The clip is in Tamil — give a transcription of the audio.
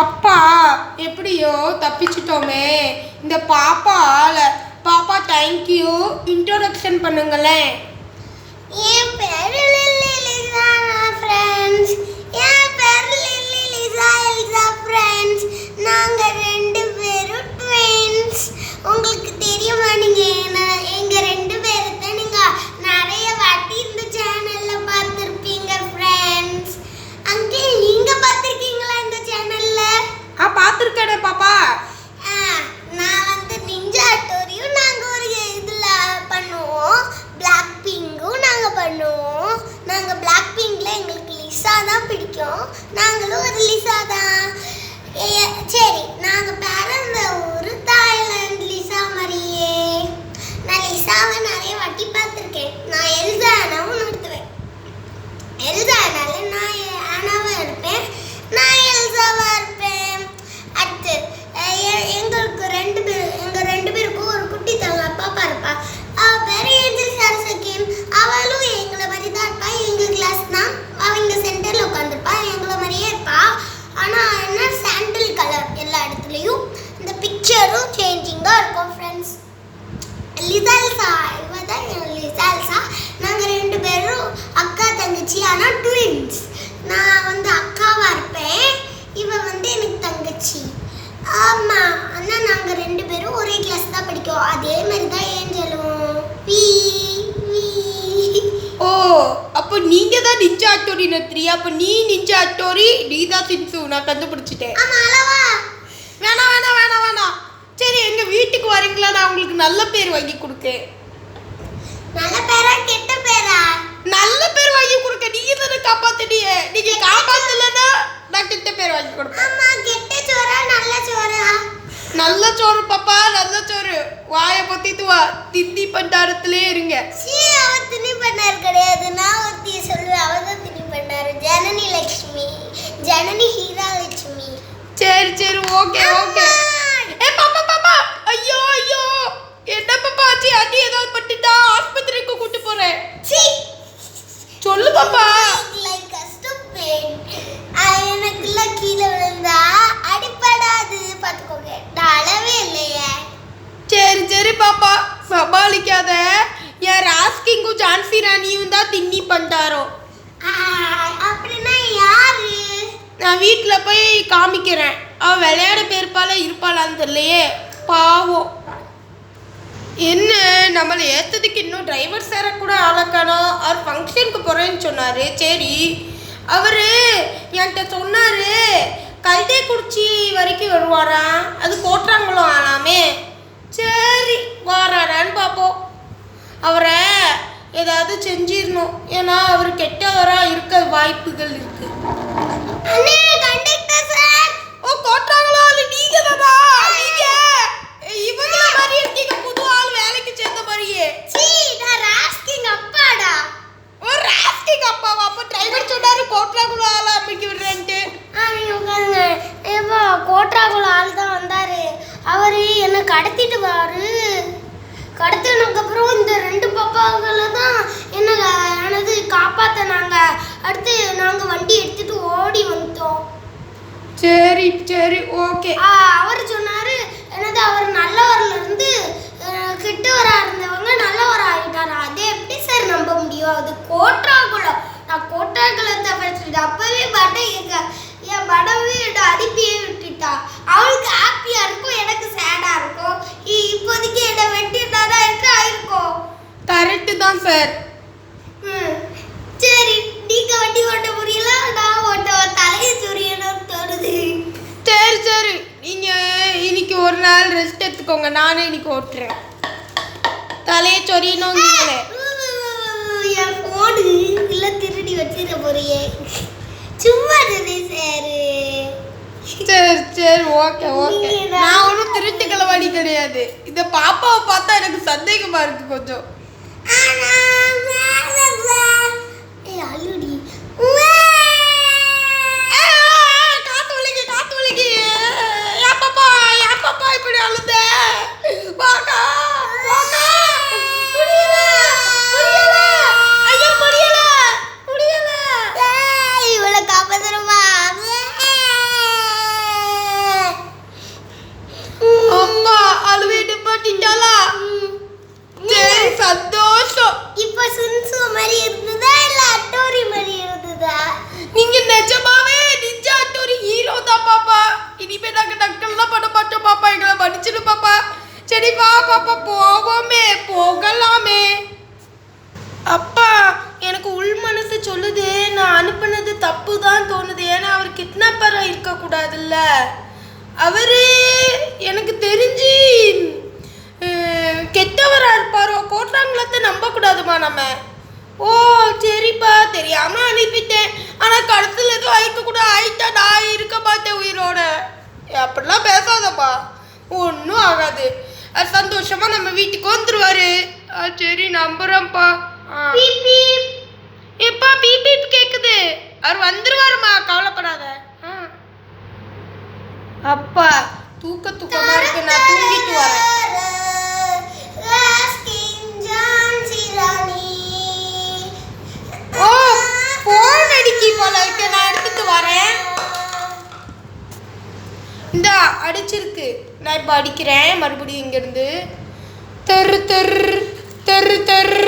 அப்பா எப்படியோ தப்பிச்சிட்டோமே. இந்த பாப்பா தேங்க்யூ இன்ட்ரோடக்ஷன் பண்ணுங்களேன். என் பேரு லில்லி லிசா ஃப்ரெண்ட்ஸ். என் பேரு லில்லி லிசா எல்சா ஃப்ரெண்ட்ஸ். நாங்க ரெண்டு பேரும் ட்வின்ஸ். உங்களுக்கு தெரியுமா? நீங்க எங்க ரெண்டு பேருக்கு நீங்க நிறைய வாட்டி இந்த சேனல்ல பார்த்திருப்பீங்க ஃப்ரெண்ட்ஸ். அங்கிள் நீங்க பார்த்திருக்கீங்களா இந்த சேனல்ல? பார்த்திருக்கேனே பாப்பா. நான் வந்து நிஞ்சா ஹட்டோரியும் நாங்க ஒரு இதுல பண்ணுவோம். பிளாக் பிங்கும் நாங்க பண்ணுவோம். நாங்க பிளாக் பிங்க்ல எங்களுக்கு லிசா தான் பிடிக்கும். நாங்களும் ஒரு லிசா தான். சரி, நாங்க பிறந்த ஊரு தாய்லாந்து லிசா மாதிரியே. நான் லிசாவை நிறைய வாட்டி பார்த்துருக்கேன். நான் எல்சா ஆனாவும் நடத்துவேன். எல்சா ஆனால நான் ஆனாவா இருப்பேன், நான் எல்சாவா இருப்பேன். அடுத்து எங்களுக்கு ரெண்டு பேருக்கும் ஒரு குட்டி தங்க பாப்பா இருப்பா. அவ பேரு ஏஞ்சல் சரசகிம். அவளும் எங்களை மாதிரி தான் இருப்பா. எங்க கிளாஸ் தான். அவங்க சென்டர்ல உட்காந்துருப்பா. எங்களை மாதிரியே இருப்பா. ஆனா என்ன சாண்டில் கலர் எல்லா இடத்துலயும். இந்த பிக்சரும் சேஞ்சிங்கா இருக்கும் ஃப்ரெண்ட்ஸ். லிசால்சா இவதான் லிசால்சா. நாங்க ரெண்டு பேரும் அக்கா தங்கச்சி. ஆனா ட்வின்ஸ். நான் வந்து அக்காவா இருப்பேன், இவ வந்து எனக்கு தங்கச்சி. ஆமா, ஆனா நாங்க ரெண்டு பேரும் ஒரே கிளாஸ் தான் படிக்கோம். அதே மாதிரி தான் ஏஞ்சலும். ஓ, அப்போ நீங்க தான் நிஞ்சா ஹட்டோரி நத்ரியா. அப்போ நீ நிஞ்சா ஹட்டோரி, நீ தான் சின்சு. நான் கண்டுபிடிச்சிட்டேன். ஆமா, அளவா வேணாம் வேணாம் வேணாம் வேணாம். சரி, எங்க வீட்டுக்கு வரீங்களா? நான் உங்களுக்கு நல்ல பேர் வாங்கி கொடுக்கேன். நல்ல பேரா கெட்ட பேரா? நல்ல பேர் வாங்கி கொடுக்க. நீங்க தானே காப்பாத்தினியே. நீங்க காப்பாத்தலன்னா நான் கெட்ட பேர் வாங்கி கொடுப்பேன். ஆமா, கெட்ட சோறா நல்ல சோறா? நல்ல சோறு பாப்பா, நல்ல சோறு. வாயை பொத்திட்டு வா. திண்டி பண்டாரத்திலே இருங்க. அவ திணி பண்ணார் கிடையாது. நான் ஒருத்திய சொல்லுவேன், அவ தான் திணி பண்ணாரு. ஜனனி லட்சுமி, ஜனனி ஹீரா லட்சுமி. சரி சரி, ஓகே ஓகே. பாப்பா, ஐயோ ஐயோ, என்ன பாப்பா ஆச்சு? அடி ஏதாவது பட்டுட்டா? ஆஸ்பத்திரிக்கு கூட்டு போறேன். சொல்லு பாப்பா. எனக்குள்ள கீழே விழுந்தா அடிப்படாது பாத்துக்கோங்க. நான் அளவே இல்லையே. சரி சரி பாப்பா, சமாளிக்காத. என் ராஸ்கிங்கும் ஜான்சி ராணியும் தான் திண்ணி பண்டாரோ. அப்படின்னா யாரு? நான் வீட்டில் போய் காமிக்கிறேன். அவன் விளையாட போயிருப்பாளா இருப்பாளான்னு தெரியலையே, பாவம். என்ன நம்மளை ஏற்றதுக்கு இன்னும் டிரைவர் சேர கூட ஆளக்கணும். அவர் ஃபங்க்ஷனுக்கு போகிறேன்னு சொன்னார். சரி, அவர் என்கிட்ட சொன்னார் கல்தேக்குறிச்சி வரைக்கும் வருவாராம். அது கோட்ராங்குளம் ஆளாமே. சரி, வாராரான்னு பார்ப்போம். அவரை ஏதாவது செஞ்சிடணும். ஏன்னா அவர் கெட்டவராக இருக்க வாய்ப்புகள் இருக்கு. ஓ, கோட்ராங்குளம் ஆளு நீங்க தானா? நீங்க இவங்கள மாதிரி இருக்கீங்க. புது ஆள் வேலைக்கு சேர்ந்த மாதிரியே. நான் ராஸ்கிங் அப்பாடா. ஓ, ராஸ்கிங் அப்பாவா? அப்போ டிரைவர் சொன்னாரு கோட்ராங்குளம் ஆளை அமைக்க விடுறேன்ட்டு. நீங்க உட்காருங்க. ஏப்பா, கோட்ராங்குளம் ஆள் தான் வந்தாரு. அவரு என்னை கடத்தினதுக்கப்புறம் இந்த ரெண்டு பாப்பாக்களை தான் என்னது காப்பாற்றினாங்க. அடுத்து நாங்கள் வண்டி எடுத்துட்டு ஓடி வந்துட்டோம். சரி சரி, ஓகே. அவர் சொன்னாரு என்னது, அவர் நல்லவர்ல இருந்து கெட்டவரா இருந்தவங்க நல்லவரா ஆகிட்டாரு. அதை எப்படி சார் நம்ப முடியும்? அது கோட்ராங்குளம். நான் கோட்ராங்குளத்தை படிச்சுட்டு அப்பவே என் படவே அனுப்பியே விட்டுட்டா. அவளுக்கு ஹாப்பியா இருக்கும், எனக்கு சேடா இருக்கும். இப்போதைக்கு என்னை வெட்டிட்டாரா இருக்கு ஆயிருக்கும். கரெக்டு தான் சார். சரி, நீங்க வண்டி ஓட்ட முடியல, நான் ஓட்ட தலையை சொரியணும்னு தோணுது. சரி சரி, நீங்கள் இன்னைக்கு ஒரு நாள் ரெஸ்ட் எடுத்துக்கோங்க. நானே இன்னைக்கு ஓட்டுறேன். தலையை சொரியணும். என் போனு இல்லை திருடி வச்சிட போறியே. சும்மா தானே சார். சரி சரி, ஓகே ஓகே. நான் ஒன்றும் திருட்டு கிளவாடி கிடையாது. இந்த பாப்பாவை பார்த்தா எனக்கு சந்தேகமாக இருக்கு கொஞ்சம். அழுடி காத்து வலிக்கு. ஏன் பாப்பா இப்படி அழுத? வாக்கா இவளை காப்பாத்துறமா? சரி வா பாப்பா போவோமே, போகலாமே. அப்பா எனக்கு உள் மனசு சொல்லுது நான் அனுப்புனது தப்பு தான் தோணுது. ஏன்னா அவர் கிட்னாப்பராக இருக்கக்கூடாதுல்ல. அவரு எனக்கு தெரிஞ்சு கெட்டவராக இருப்பாரோ. கோட்டாங்குளத்தை நம்பக்கூடாதுமா நம்ம. ஓ சரிப்பா, தெரியாம அனுப்பிட்டேன். ஆனால் கழுத்தில் எதுவும் ஆயிக்க கூட ஆயிட்டா நான் இருக்க மாட்டேன் உயிரோட. அப்படிலாம் பேசாதப்பா, ஒன்றும் ஆகாது. சந்தோஷமா நம்ம வீட்டுக்கு வந்துருவாரு. சரி நம்புறேன்ப்பா. எப்பா பீப் பீப் கேக்குது. அவர் வந்துருவாருமா, கவலைப்படாத. அப்பா தூக்கமா இருக்கு, நான் தூங்கிட்டு வரேன். ஓ போன் அடிக்கி போல இருக்கு, நான் எடுத்துட்டு வரேன். இந்தா அடிச்சிருக்கு, நான் இப்போ அடிக்கிறேன் மறுபடியும் இங்கேருந்து. தெரு தெரு தெரு தெரு